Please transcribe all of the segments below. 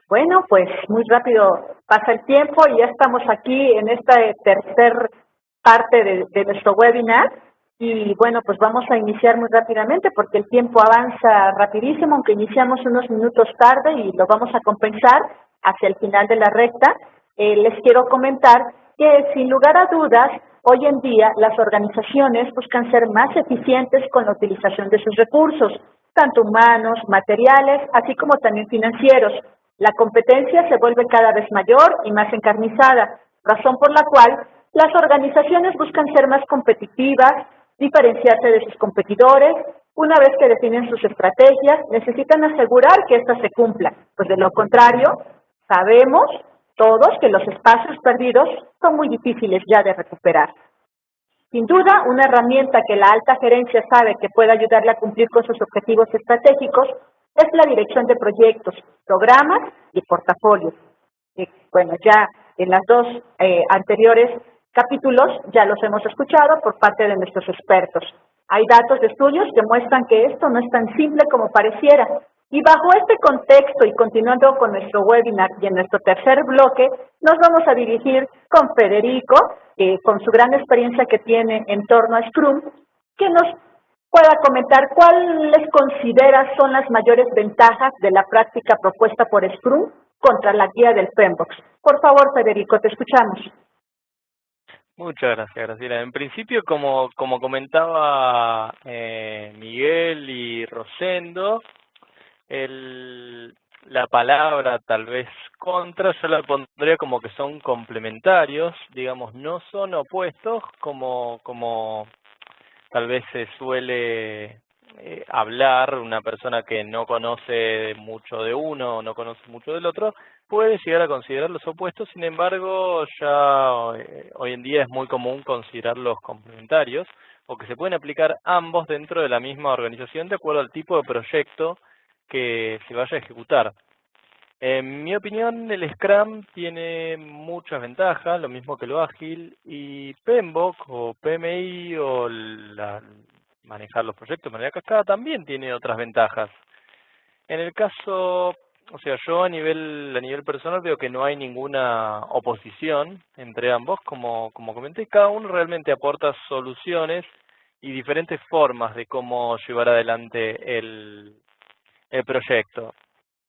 Bueno, pues muy rápido pasa el tiempo y ya estamos aquí en esta tercer parte de nuestro webinar. Y bueno, pues vamos a iniciar muy rápidamente porque el tiempo avanza rapidísimo, aunque iniciamos unos minutos tarde y lo vamos a compensar hacia el final de la recta. Les quiero comentar que sin lugar a dudas, hoy en día las organizaciones buscan ser más eficientes con la utilización de sus recursos, tanto humanos, materiales, así como también financieros. La competencia se vuelve cada vez mayor y más encarnizada, razón por la cual las organizaciones buscan ser más competitivas, diferenciarse de sus competidores. Una vez que definen sus estrategias, necesitan asegurar que éstas se cumplan, pues de lo contrario, sabemos todos que los espacios perdidos son muy difíciles ya de recuperar. Sin duda, una herramienta que la alta gerencia sabe que puede ayudarle a cumplir con sus objetivos estratégicos es la dirección de proyectos, programas y portafolios. Bueno, ya en las dos anteriores capítulos ya los hemos escuchado por parte de nuestros expertos. Hay datos de estudios que muestran que esto no es tan simple como pareciera. Y bajo este contexto y continuando con nuestro webinar y en nuestro tercer bloque, nos vamos a dirigir con Federico, con su gran experiencia que tiene en torno a Scrum, que nos pueda comentar cuáles considera son las mayores ventajas de la práctica propuesta por Scrum contra la guía del PMBOK. Por favor, Federico, te escuchamos. Muchas gracias, Graciela. En principio, como comentaba Miguel y Rosendo, la palabra tal vez contra yo la pondría como que son complementarios, digamos, no son opuestos como tal vez se suele hablar una persona que no conoce mucho de uno o no conoce mucho del otro, puede llegar a considerar los opuestos. Sin embargo, ya hoy en día es muy común considerarlos complementarios o que se pueden aplicar ambos dentro de la misma organización de acuerdo al tipo de proyecto que se vaya a ejecutar. En mi opinión, el Scrum tiene muchas ventajas, lo mismo que lo ágil, y PMBOK o PMI o manejar los proyectos de manera cascada también tiene otras ventajas. En el caso, o sea, yo a nivel personal veo que no hay ninguna oposición entre ambos, como comenté, cada uno realmente aporta soluciones y diferentes formas de cómo llevar adelante el proyecto.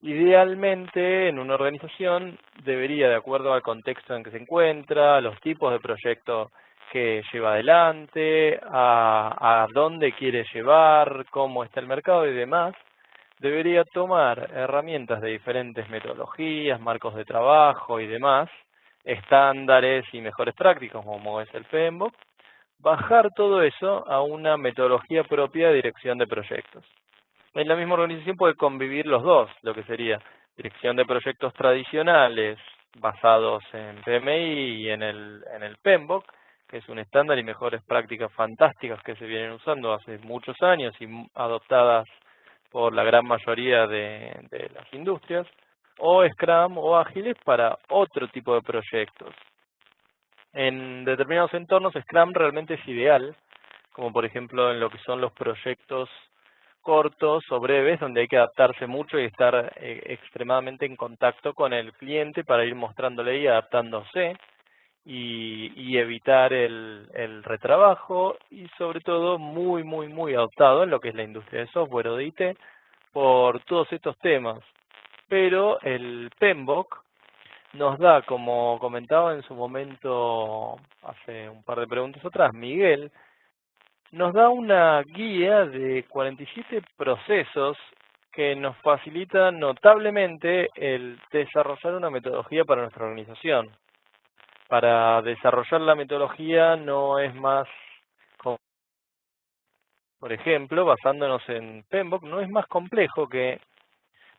Idealmente, en una organización debería, de acuerdo al contexto en que se encuentra, los tipos de proyectos que lleva adelante, a dónde quiere llevar, cómo está el mercado y demás, debería tomar herramientas de diferentes metodologías, marcos de trabajo y demás, estándares y mejores prácticas, como es el PMBOK, bajar todo eso a una metodología propia de dirección de proyectos. En la misma organización puede convivir los dos, lo que sería dirección de proyectos tradicionales basados en PMI y en el PMBOK, que es un estándar y mejores prácticas fantásticas que se vienen usando hace muchos años y adoptadas por la gran mayoría de las industrias, o Scrum o ágiles para otro tipo de proyectos. En determinados entornos Scrum realmente es ideal, como por ejemplo en lo que son los proyectos cortos o breves, donde hay que adaptarse mucho y estar extremadamente en contacto con el cliente para ir mostrándole y adaptándose y evitar el retrabajo y sobre todo muy adaptado en lo que es la industria de software o de IT por todos estos temas. Pero el PMBOK nos da, como comentaba en su momento hace un par de preguntas atrás, Miguel, nos da una guía de 47 procesos que nos facilita notablemente el desarrollar una metodología para nuestra organización. Para desarrollar la metodología no es más, por ejemplo, basándonos en PMBOK, no es más complejo que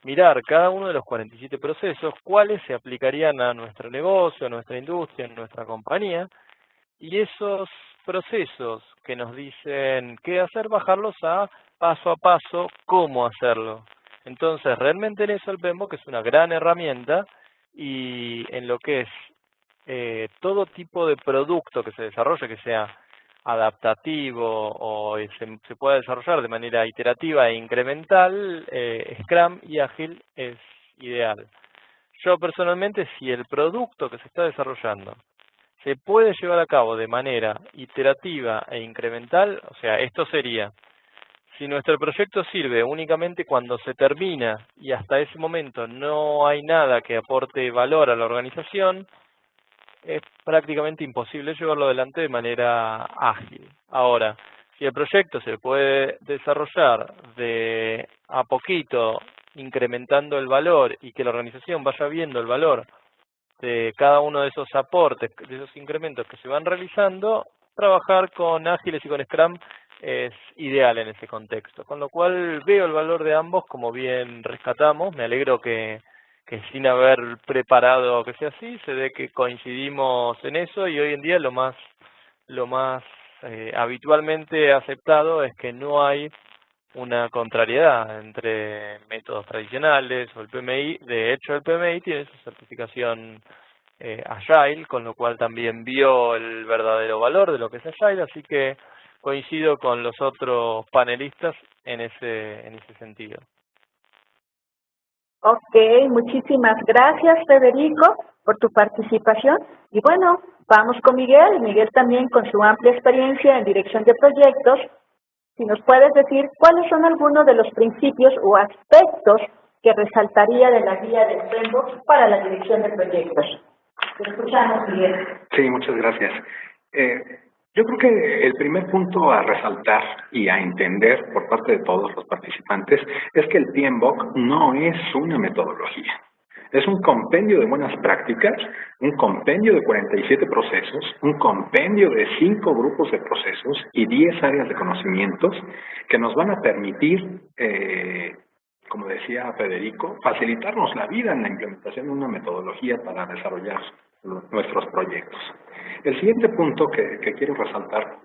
mirar cada uno de los 47 procesos, cuáles se aplicarían a nuestro negocio, a nuestra industria, a nuestra compañía, y esos procesos que nos dicen qué hacer, bajarlos a paso cómo hacerlo. Entonces, realmente en eso el PMBOK es una gran herramienta y en lo que es todo tipo de producto que se desarrolle, que sea adaptativo o se pueda desarrollar de manera iterativa e incremental, Scrum y Ágil es ideal. yo personalmente, si el producto que se está desarrollando se puede llevar a cabo de manera iterativa e incremental, o sea, esto sería, si nuestro proyecto sirve únicamente cuando se termina y hasta ese momento no hay nada que aporte valor a la organización, es prácticamente imposible llevarlo adelante de manera ágil. Ahora, si el proyecto se puede desarrollar de a poquito, incrementando el valor y que la organización vaya viendo el valor de cada uno de esos aportes, de esos incrementos que se van realizando, trabajar con Ágiles y con Scrum es ideal en ese contexto. Con lo cual veo el valor de ambos, como bien rescatamos. Me alegro que sin haber preparado que sea así, se ve que coincidimos en eso, y hoy en día lo más habitualmente aceptado es que no hay una contrariedad entre métodos tradicionales o el PMI. De hecho, el PMI tiene su certificación Agile, con lo cual también vio el verdadero valor de lo que es Agile, así que coincido con los otros panelistas en ese sentido. Ok, muchísimas gracias, Federico, por tu participación. Y bueno, vamos con Miguel. Miguel también, con su amplia experiencia en dirección de proyectos, si nos puedes decir cuáles son algunos de los principios o aspectos que resaltaría de la guía de Frameworks para la dirección de proyectos. Te escuchamos, Miguel. Sí, muchas gracias. Yo creo que el primer punto a resaltar y a entender por parte de todos los participantes es que el PMBOK no es una metodología. Es un compendio de buenas prácticas, un compendio de 47 procesos, un compendio de 5 grupos de procesos y 10 áreas de conocimientos que nos van a permitir, como decía Federico, facilitarnos la vida en la implementación de una metodología para desarrollar nuestros proyectos. El siguiente punto que quiero resaltar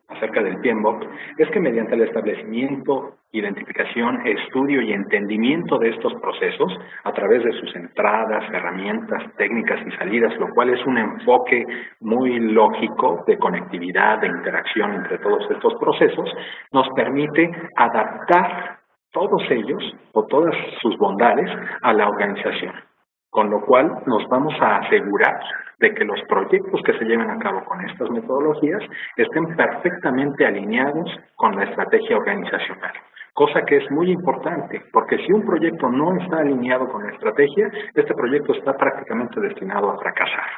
acerca del PMBOK es que mediante el establecimiento, identificación, estudio y entendimiento de estos procesos a través de sus entradas, herramientas, técnicas y salidas, lo cual es un enfoque muy lógico de conectividad, de interacción entre todos estos procesos, nos permite adaptar todos ellos o todas sus bondades a la organización, con lo cual nos vamos a asegurar de que los proyectos que se lleven a cabo con estas metodologías estén perfectamente alineados con la estrategia organizacional. Cosa que es muy importante, porque si un proyecto no está alineado con la estrategia, este proyecto está prácticamente destinado a fracasar.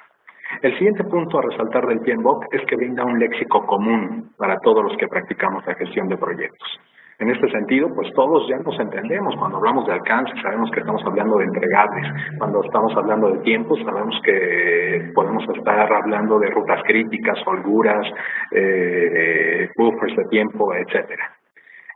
El siguiente punto a resaltar del PMBOK es que brinda un léxico común para todos los que practicamos la gestión de proyectos. En este sentido, pues todos ya nos entendemos. Cuando hablamos de alcance, sabemos que estamos hablando de entregables. Cuando estamos hablando de tiempo, sabemos que podemos estar hablando de rutas críticas, holguras, buffers de tiempo, etcétera.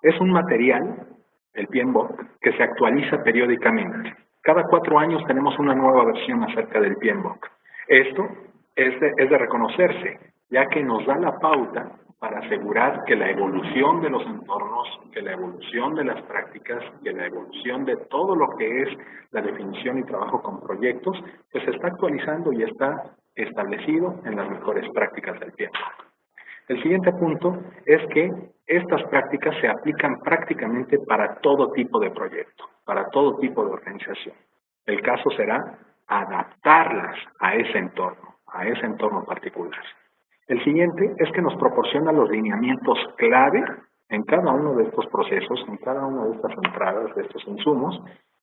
Es un material, el PMBOK, que se actualiza periódicamente. Cada 4 años tenemos una nueva versión acerca del PMBOK. Esto es de reconocerse, ya que nos da la pauta para asegurar que la evolución de los entornos, que la evolución de las prácticas, que la evolución de todo lo que es la definición y trabajo con proyectos, pues se está actualizando y está establecido en las mejores prácticas del PMBOK. El siguiente punto es que estas prácticas se aplican prácticamente para todo tipo de proyecto, para todo tipo de organización. El caso será adaptarlas a ese entorno particular. El siguiente es que nos proporciona los lineamientos clave en cada uno de estos procesos, en cada una de estas entradas, de estos insumos,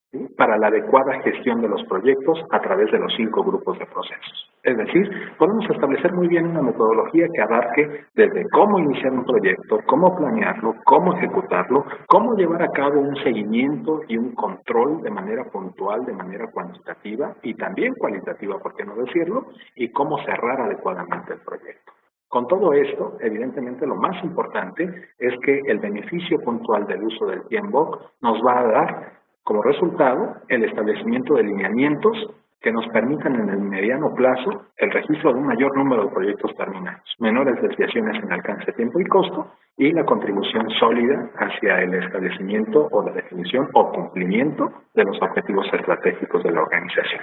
¿sí?, para la adecuada gestión de los proyectos a través de los 5 grupos de procesos. Es decir, podemos establecer muy bien una metodología que abarque desde cómo iniciar un proyecto, cómo planearlo, cómo ejecutarlo, cómo llevar a cabo un seguimiento y un control de manera puntual, de manera cuantitativa y también cualitativa, por qué no decirlo, y cómo cerrar adecuadamente el proyecto. Con todo esto, evidentemente lo más importante es que el beneficio puntual del uso del PMBOK nos va a dar como resultado el establecimiento de lineamientos que nos permitan en el mediano plazo el registro de un mayor número de proyectos terminados, menores desviaciones en alcance, tiempo y costo, y la contribución sólida hacia el establecimiento o la definición o cumplimiento de los objetivos estratégicos de la organización.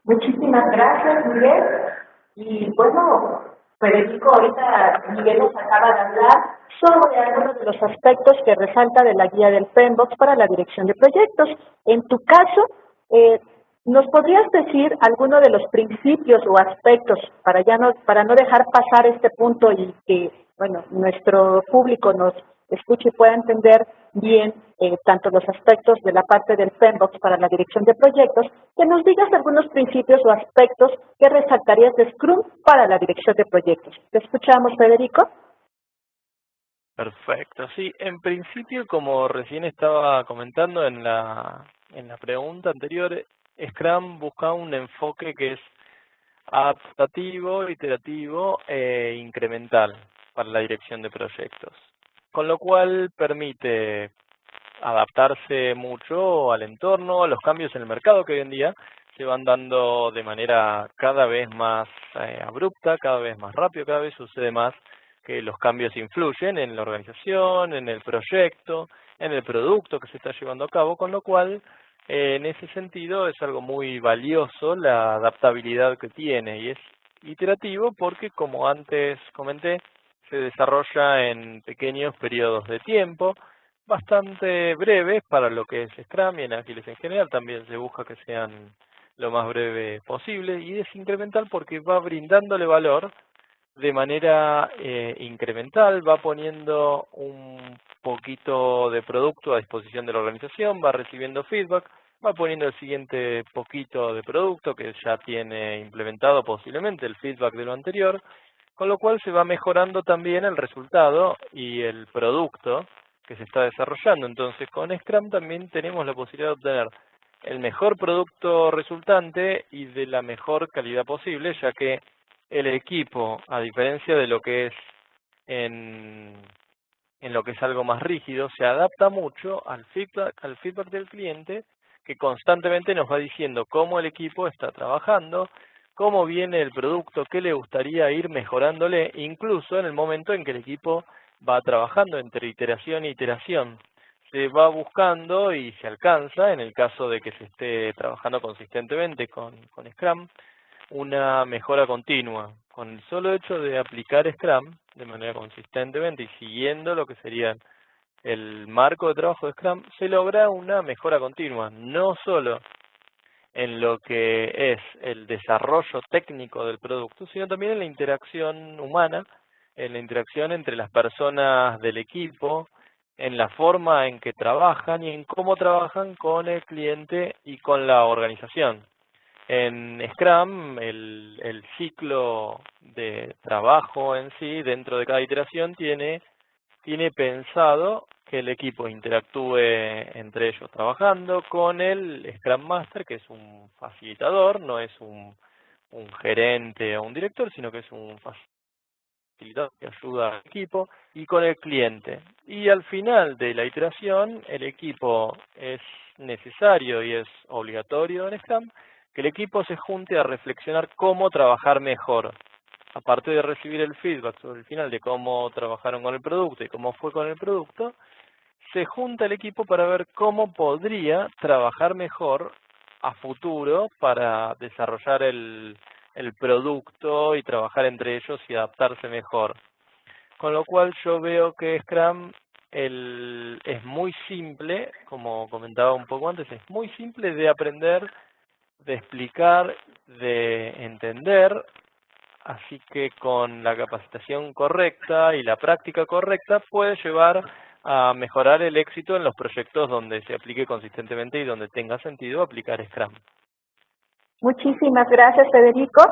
Muchísimas gracias, Miguel. Y bueno, Federico, ahorita Miguel nos acaba de hablar sobre algunos de los aspectos que resalta de la guía del PMBOK para la dirección de proyectos. En tu caso, ¿Nos podrías decir alguno de los principios o aspectos para no dejar pasar este punto y que, bueno, nuestro público nos escuche y pueda entender bien tanto los aspectos de la parte del PMBOK para la dirección de proyectos, que nos digas algunos principios o aspectos que resaltarías de Scrum para la dirección de proyectos? ¿Te escuchamos, Federico? Perfecto, sí, en principio, como recién estaba comentando en la pregunta anterior, Scrum busca un enfoque que es adaptativo, iterativo e incremental para la dirección de proyectos, con lo cual permite adaptarse mucho al entorno, a los cambios en el mercado que hoy en día se van dando de manera cada vez más abrupta, cada vez más rápido, cada vez sucede más que los cambios influyen en la organización, en el proyecto, en el producto que se está llevando a cabo, con lo cual en ese sentido es algo muy valioso la adaptabilidad que tiene y es iterativo porque, como antes comenté, se desarrolla en pequeños periodos de tiempo bastante breves para lo que es Scrum y en Ágiles en general. También se busca que sean lo más breve posible y es incremental porque va brindándole valor de manera incremental, va poniendo un poquito de producto a disposición de la organización, va recibiendo feedback, va poniendo el siguiente poquito de producto que ya tiene implementado posiblemente el feedback de lo anterior, con lo cual se va mejorando también el resultado y el producto que se está desarrollando. Entonces con Scrum también tenemos la posibilidad de obtener el mejor producto resultante y de la mejor calidad posible, ya que el equipo, a diferencia de lo que es en lo que es algo más rígido, se adapta mucho al feedback del cliente, que constantemente nos va diciendo cómo el equipo está trabajando, cómo viene el producto, qué le gustaría ir mejorándole, incluso en el momento en que el equipo va trabajando entre iteración e iteración. Se va buscando y se alcanza, en el caso de que se esté trabajando consistentemente con Scrum, una mejora continua. Con el solo hecho de aplicar Scrum de manera consistentemente y siguiendo lo que sería el marco de trabajo de Scrum, se logra una mejora continua, no solo en lo que es el desarrollo técnico del producto, sino también en la interacción humana, en la interacción entre las personas del equipo, en la forma en que trabajan y en cómo trabajan con el cliente y con la organización. En Scrum, el ciclo de trabajo en sí, dentro de cada iteración, tiene pensado que el equipo interactúe entre ellos trabajando con el Scrum Master, que es un facilitador, no es un gerente o un director, sino que es un facilitador que ayuda al equipo, y con el cliente. Y al final de la iteración, el equipo es necesario y es obligatorio en Scrum que el equipo se junte a reflexionar cómo trabajar mejor. Aparte de recibir el feedback sobre el final de cómo trabajaron con el producto y cómo fue con el producto, se junta el equipo para ver cómo podría trabajar mejor a futuro para desarrollar el producto y trabajar entre ellos y adaptarse mejor. Con lo cual yo veo que Scrum es muy simple, como comentaba un poco antes, es muy simple de aprender, de explicar, de entender, así que con la capacitación correcta y la práctica correcta puede llevar a mejorar el éxito en los proyectos donde se aplique consistentemente y donde tenga sentido aplicar Scrum. Muchísimas gracias, Federico.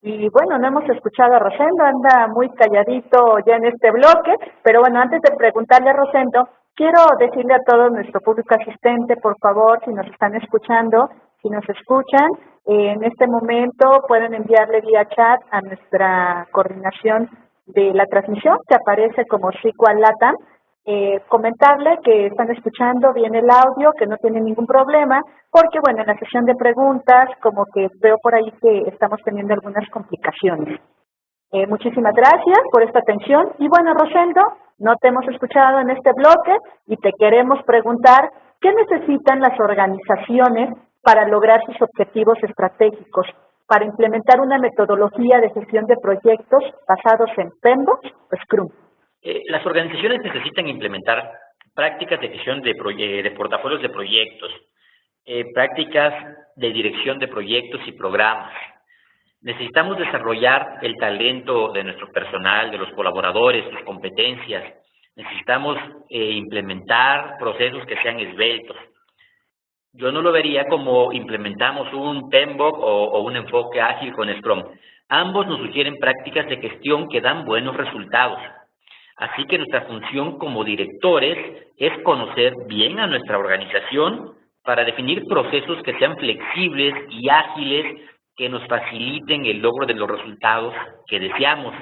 Y bueno, no hemos escuchado a Rosendo, anda muy calladito ya en este bloque, pero bueno, antes de preguntarle a Rosendo, quiero decirle a todo nuestro público asistente, por favor, si nos están escuchando, si nos escuchan, en este momento pueden enviarle vía chat a nuestra coordinación de la transmisión, que aparece como SQL Latam, comentarle que están escuchando bien el audio, que no tienen ningún problema, porque bueno, en la sesión de preguntas, como que veo por ahí que estamos teniendo algunas complicaciones. Muchísimas gracias por esta atención. Y bueno, Rosendo, no te hemos escuchado en este bloque y te queremos preguntar, ¿qué necesitan las organizaciones para lograr sus objetivos estratégicos, para implementar una metodología de gestión de proyectos basados en PMBOK o Scrum? Las organizaciones necesitan implementar prácticas de gestión de portafolios de proyectos, prácticas de dirección de proyectos y programas. Necesitamos desarrollar el talento de nuestro personal, de los colaboradores, sus competencias. Necesitamos implementar procesos que sean esbeltos. Yo no lo vería como implementamos un PMBOK o un enfoque ágil con Scrum. Ambos nos sugieren prácticas de gestión que dan buenos resultados. Así que nuestra función como directores es conocer bien a nuestra organización para definir procesos que sean flexibles y ágiles, que nos faciliten el logro de los resultados que deseamos.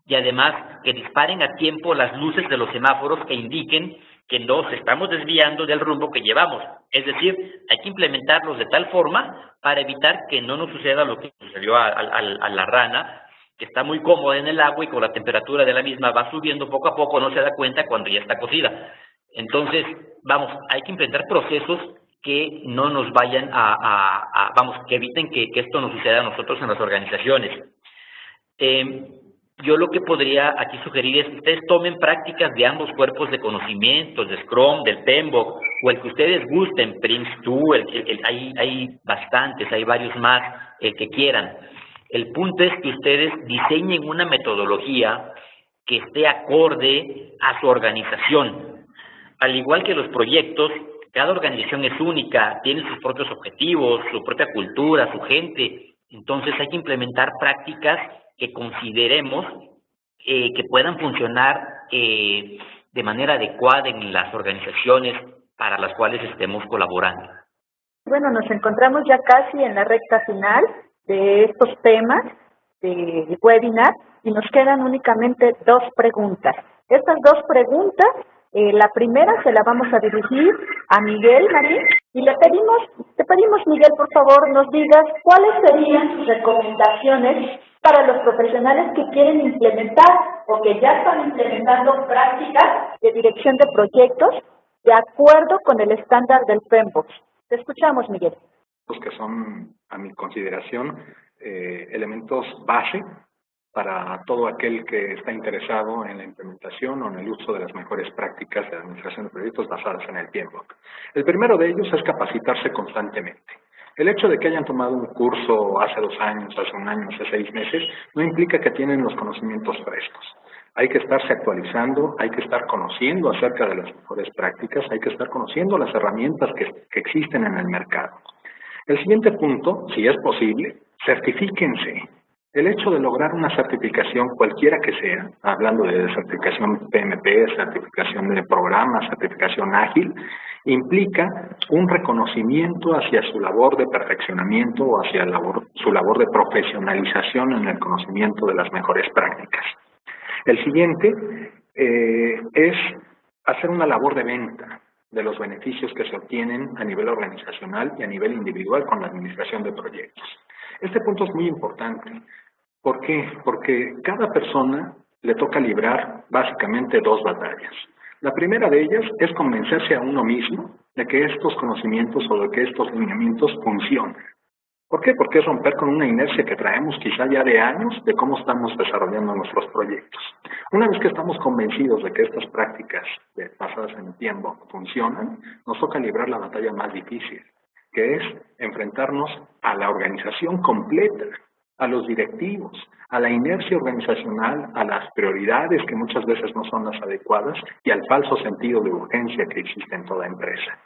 Y además que disparen a tiempo las luces de los semáforos que indiquen que nos estamos desviando del rumbo que llevamos. Es decir, hay que implementarlos de tal forma para evitar que no nos suceda lo que sucedió a la rana, que está muy cómoda en el agua y con la temperatura de la misma va subiendo poco a poco, no se da cuenta cuando ya está cocida. Entonces, vamos, hay que implementar procesos que no nos vayan que eviten que esto nos suceda a nosotros en las organizaciones. Yo lo que podría aquí sugerir es que ustedes tomen prácticas de ambos cuerpos de conocimientos, de Scrum, del PMBOK, o el que ustedes gusten, Prince2, hay bastantes, hay varios más, el que quieran. El punto es que ustedes diseñen una metodología que esté acorde a su organización. Al igual que los proyectos, cada organización es única, tiene sus propios objetivos, su propia cultura, su gente. Entonces hay que implementar prácticas que consideremos que puedan funcionar de manera adecuada en las organizaciones para las cuales estemos colaborando. Bueno, nos encontramos ya casi en la recta final de estos temas de webinar y nos quedan únicamente 2 preguntas. Estas 2 preguntas, la primera se la vamos a dirigir a Miguel Marín y te pedimos Miguel, por favor, nos digas cuáles serían sus recomendaciones para los profesionales que quieren implementar o que ya están implementando prácticas de dirección de proyectos de acuerdo con el estándar del PMBOK. Te escuchamos, Miguel. Los que son, a mi consideración, elementos base para todo aquel que está interesado en la implementación o en el uso de las mejores prácticas de administración de proyectos basadas en el PMBOK. El primero de ellos es capacitarse constantemente. El hecho de que hayan tomado un curso hace 2 años, hace 1 año, hace 6 meses, no implica que tienen los conocimientos frescos. Hay que estarse actualizando, hay que estar conociendo acerca de las mejores prácticas, hay que estar conociendo las herramientas que existen en el mercado. El siguiente punto, si es posible, certifíquense. El hecho de lograr una certificación, cualquiera que sea, hablando de certificación PMP, certificación de programa, certificación ágil, implica un reconocimiento hacia su labor de perfeccionamiento o hacia su labor de profesionalización en el conocimiento de las mejores prácticas. El siguiente es hacer una labor de venta de los beneficios que se obtienen a nivel organizacional y a nivel individual con la administración de proyectos. Este punto es muy importante. ¿Por qué? Porque cada persona le toca librar básicamente 2 batallas. La primera de ellas es convencerse a uno mismo de que estos conocimientos o de que estos lineamientos funcionan. ¿Por qué? Porque es romper con una inercia que traemos quizá ya de años de cómo estamos desarrollando nuestros proyectos. Una vez que estamos convencidos de que estas prácticas basadas en el tiempo funcionan, nos toca librar la batalla más difícil, que es enfrentarnos a la organización completa, a los directivos, a la inercia organizacional, a las prioridades que muchas veces no son las adecuadas y al falso sentido de urgencia que existe en toda empresa.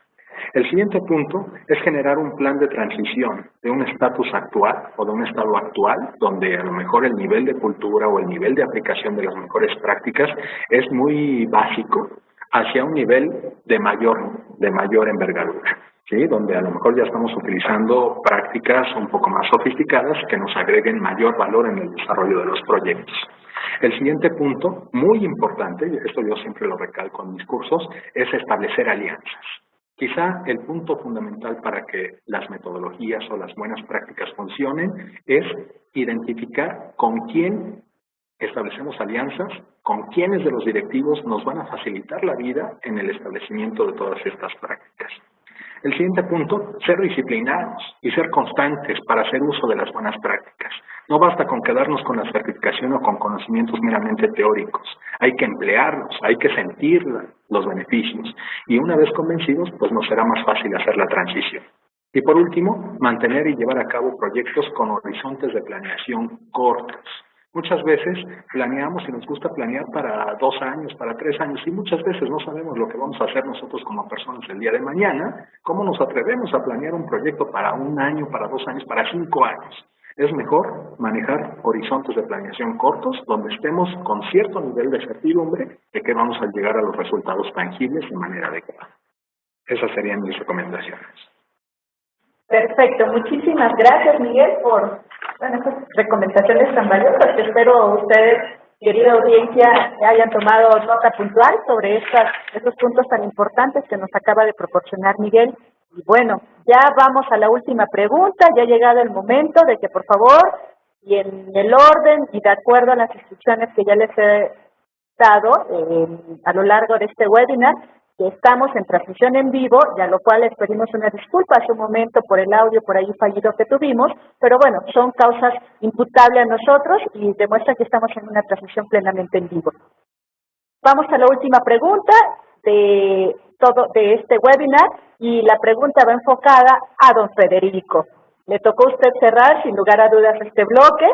El siguiente punto es generar un plan de transición de un estatus actual o de un estado actual, donde a lo mejor el nivel de cultura o el nivel de aplicación de las mejores prácticas es muy básico, hacia un nivel de mayor envergadura, ¿sí? Donde a lo mejor ya estamos utilizando prácticas un poco más sofisticadas que nos agreguen mayor valor en el desarrollo de los proyectos. El siguiente punto, muy importante, y esto yo siempre lo recalco en mis cursos, es establecer alianzas. Quizá el punto fundamental para que las metodologías o las buenas prácticas funcionen es identificar con quién establecemos alianzas, con quiénes de los directivos nos van a facilitar la vida en el establecimiento de todas estas prácticas. El siguiente punto, ser disciplinados y ser constantes para hacer uso de las buenas prácticas. No basta con quedarnos con la certificación o con conocimientos meramente teóricos. Hay que emplearlos, hay que sentir los beneficios. Y una vez convencidos, pues nos será más fácil hacer la transición. Y por último, mantener y llevar a cabo proyectos con horizontes de planeación cortos. Muchas veces planeamos y nos gusta planear para 2 años, para 3 años, y muchas veces no sabemos lo que vamos a hacer nosotros como personas el día de mañana. ¿Cómo nos atrevemos a planear un proyecto para 1 año, para 2 años, para 5 años? Es mejor manejar horizontes de planeación cortos, donde estemos con cierto nivel de certidumbre de que vamos a llegar a los resultados tangibles de manera adecuada. Esas serían mis recomendaciones. Perfecto, muchísimas gracias, Miguel, por estas recomendaciones tan valiosas. Espero ustedes, querida audiencia, hayan tomado nota puntual sobre estos puntos tan importantes que nos acaba de proporcionar Miguel. Y bueno, ya vamos a la última pregunta. Ya ha llegado el momento de que, por favor, y en el orden y de acuerdo a las instrucciones que ya les he dado a lo largo de este webinar, que estamos en transmisión en vivo, y a lo cual les pedimos una disculpa hace un momento por el audio por ahí fallido que tuvimos, pero bueno, son causas imputables a nosotros y demuestra que estamos en una transmisión plenamente en vivo. Vamos a la última pregunta de este webinar, y la pregunta va enfocada a don Federico. Le tocó a usted cerrar sin lugar a dudas este bloque,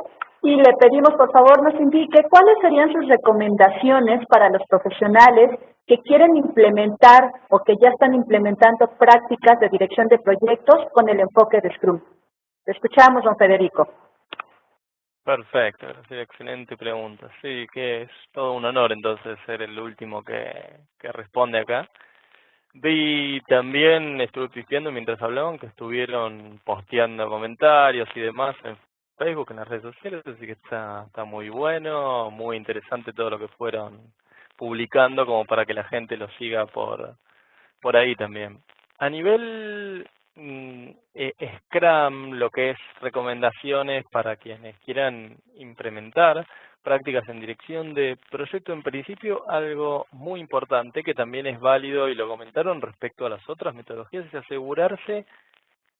y le pedimos por favor nos indique cuáles serían sus recomendaciones para los profesionales que quieren implementar o que ya están implementando prácticas de dirección de proyectos con el enfoque de Scrum. Le escuchamos, don Federico. Perfecto, excelente pregunta. Sí, que es todo un honor entonces ser el último que responde acá. Vi también, estuve pifiando mientras hablaban, que estuvieron posteando comentarios y demás en Facebook, en las redes sociales, así que está muy bueno, muy interesante todo lo que fueron publicando, como para que la gente lo siga por ahí también. A nivel Scrum, lo que es recomendaciones para quienes quieran implementar prácticas en dirección de proyecto, en principio algo muy importante que también es válido y lo comentaron respecto a las otras metodologías es asegurarse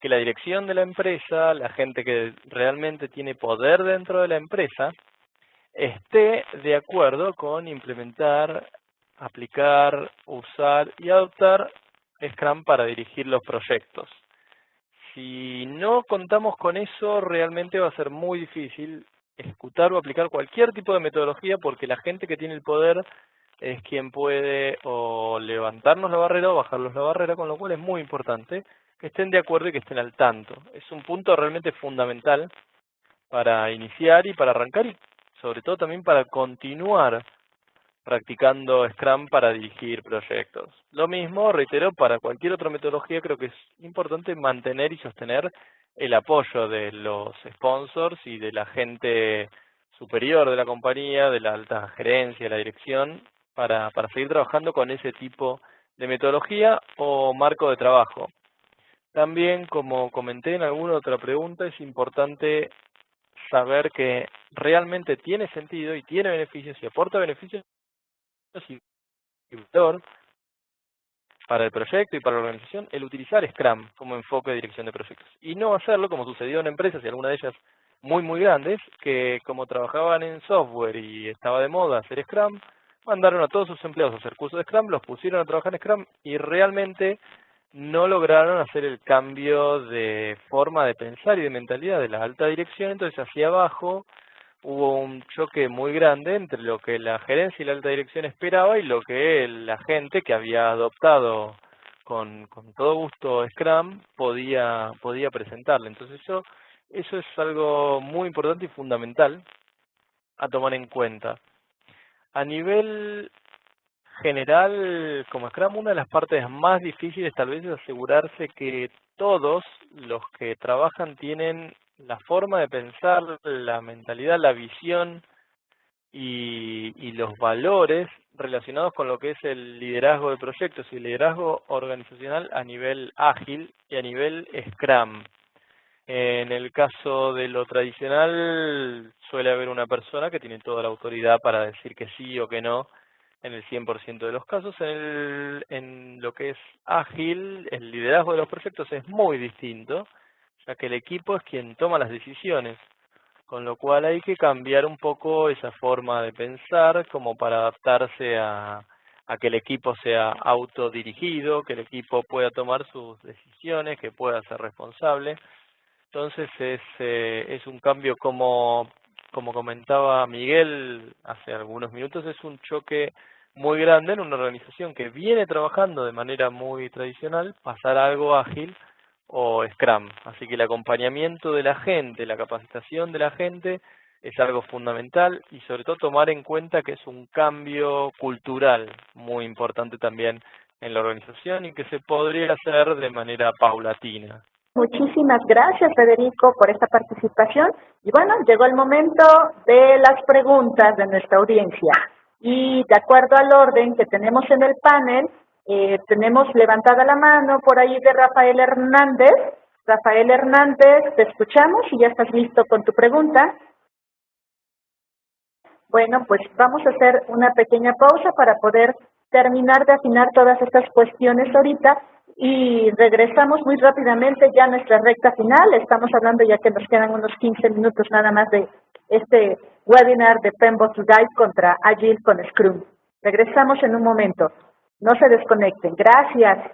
que la dirección de la empresa, la gente que realmente tiene poder dentro de la empresa, esté de acuerdo con implementar, aplicar, usar y adoptar Scrum para dirigir los proyectos. Si no contamos con eso, realmente va a ser muy difícil ejecutar o aplicar cualquier tipo de metodología, porque la gente que tiene el poder es quien puede o levantarnos la barrera o bajarnos la barrera, con lo cual es muy importante que estén de acuerdo y que estén al tanto. Es un punto realmente fundamental para iniciar y para arrancar, y sobre todo también para continuar practicando Scrum para dirigir proyectos. Lo mismo, reitero, para cualquier otra metodología. Creo que es importante mantener y sostener el apoyo de los sponsors y de la gente superior de la compañía, de la alta gerencia, de la dirección, para seguir trabajando con ese tipo de metodología o marco de trabajo. También, como comenté en alguna otra pregunta, es importante saber que realmente tiene sentido y tiene beneficios y aporta beneficios y valor para el proyecto y para la organización el utilizar Scrum como enfoque de dirección de proyectos, y no hacerlo como sucedió en empresas, y algunas de ellas muy grandes, que como trabajaban en software y estaba de moda hacer Scrum, mandaron a todos sus empleados a hacer cursos de Scrum, los pusieron a trabajar en Scrum y realmente no lograron hacer el cambio de forma de pensar y de mentalidad de la alta dirección. Entonces hacia abajo hubo un choque muy grande entre lo que la gerencia y la alta dirección esperaba y lo que la gente que había adoptado con todo gusto Scrum podía presentarle. Entonces eso es algo muy importante y fundamental a tomar en cuenta. A nivel general, como Scrum, una de las partes más difíciles tal vez es asegurarse que todos los que trabajan tienen la forma de pensar, la mentalidad, la visión y los valores relacionados con lo que es el liderazgo de proyectos y el liderazgo organizacional a nivel ágil y a nivel Scrum. En el caso de lo tradicional, suele haber una persona que tiene toda la autoridad para decir que sí o que no en el 100% de los casos. En lo que es ágil, el liderazgo de los proyectos es muy distinto, ya que el equipo es quien toma las decisiones, con lo cual hay que cambiar un poco esa forma de pensar como para adaptarse a a que el equipo sea autodirigido, que el equipo pueda tomar sus decisiones, que pueda ser responsable. Entonces es un cambio como comentaba Miguel hace algunos minutos, es un choque muy grande en una organización que viene trabajando de manera muy tradicional, pasar a algo ágil o Scrum. Así que el acompañamiento de la gente, la capacitación de la gente es algo fundamental y sobre todo tomar en cuenta que es un cambio cultural muy importante también en la organización y que se podría hacer de manera paulatina. Muchísimas gracias, Federico, por esta participación. Y bueno, llegó el momento de las preguntas de nuestra audiencia. Y de acuerdo al orden que tenemos en el panel, tenemos levantada la mano por ahí de Rafael Hernández. Rafael Hernández, te escuchamos y ya estás listo con tu pregunta. Bueno, pues vamos a hacer una pequeña pausa para poder terminar de afinar todas estas cuestiones ahorita y regresamos muy rápidamente ya a nuestra recta final. Estamos hablando ya que nos quedan unos 15 minutos nada más de este webinar de PMBOK Guide contra Agile con Scrum. Regresamos en un momento. No se desconecten. Gracias.